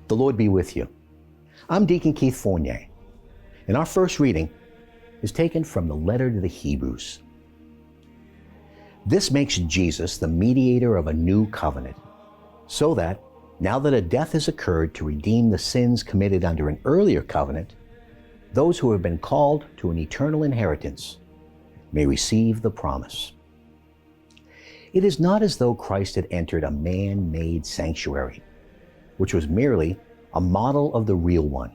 The Lord be with you. I'm Deacon Keith Fournier, and our first reading is taken from the letter to the Hebrews. This makes Jesus the mediator of a new covenant, so that, now that a death has occurred to redeem the sins committed under an earlier covenant, those who have been called to an eternal inheritance may receive the promise. It is not as though Christ had entered a man-made sanctuary, which was merely a model of the real one.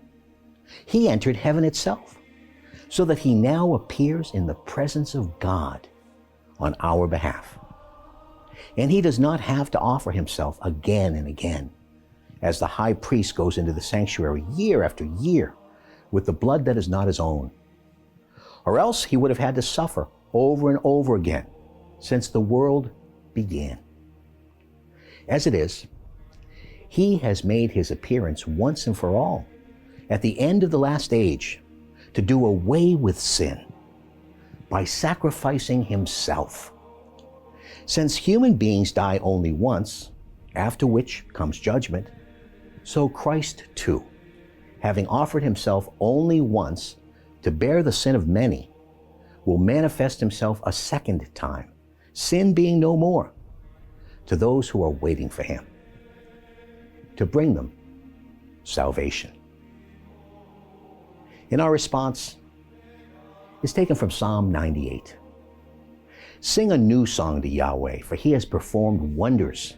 He entered heaven itself, so that he now appears in the presence of God on our behalf. And he does not have to offer himself again and again, as the high priest goes into the sanctuary year after year with the blood that is not his own. Or else he would have had to suffer over and over again since the world began. As it is, he has made his appearance once and for all at the end of the last age to do away with sin by sacrificing himself. Since human beings die only once, after which comes judgment, so Christ too, having offered himself only once to bear the sin of many, will manifest himself a second time, sin being no more, to those who are waiting for him, to bring them salvation. And our response is taken from Psalm 98. Sing a new song to Yahweh, for he has performed wonders.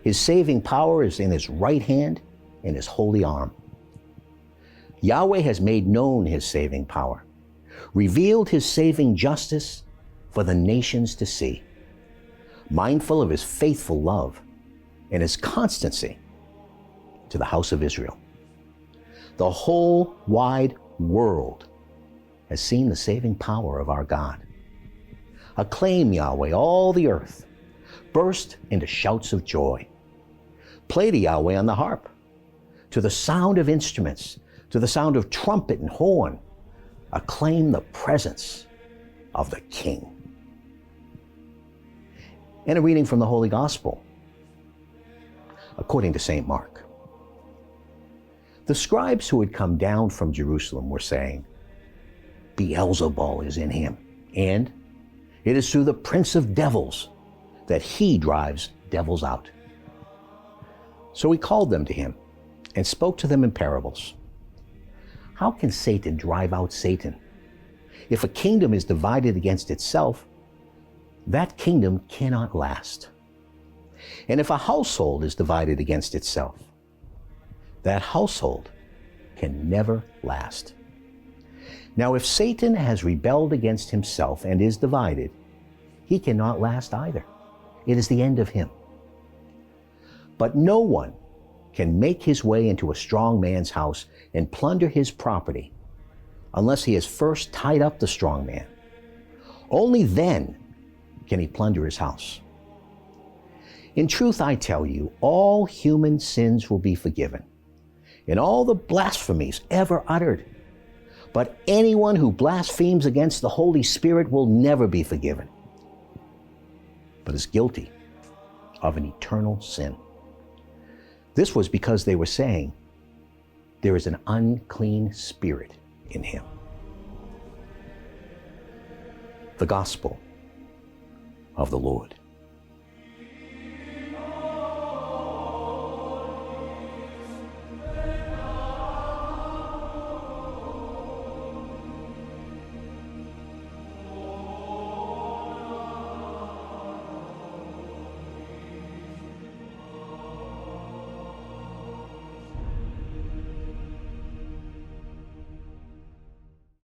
His saving power is in his right hand and his holy arm. Yahweh has made known his saving power, revealed his saving justice for the nations to see, mindful of his faithful love and his constancy to the house of Israel. The whole wide world has seen the saving power of our God. Acclaim Yahweh, all the earth. Burst into shouts of joy. Play to Yahweh on the harp, to the sound of instruments, to the sound of trumpet and horn. Acclaim the presence of the King. And a reading from the Holy Gospel, according to St. Mark. The scribes who had come down from Jerusalem were saying, Beelzebul is in him, and it is through the prince of devils that he drives devils out. So he called them to him and spoke to them in parables. How can Satan drive out Satan? If a kingdom is divided against itself, that kingdom cannot last. And if a household is divided against itself, that household can never last. Now, if Satan has rebelled against himself and is divided, he cannot last either. It is the end of him. But no one can make his way into a strong man's house and plunder his property unless he has first tied up the strong man. Only then can he plunder his house. In truth, I tell you, all human sins will be forgiven, and all the blasphemies ever uttered. But anyone who blasphemes against the Holy Spirit will never be forgiven, but is guilty of an eternal sin. This was because they were saying, there is an unclean spirit in him. The Gospel of the Lord.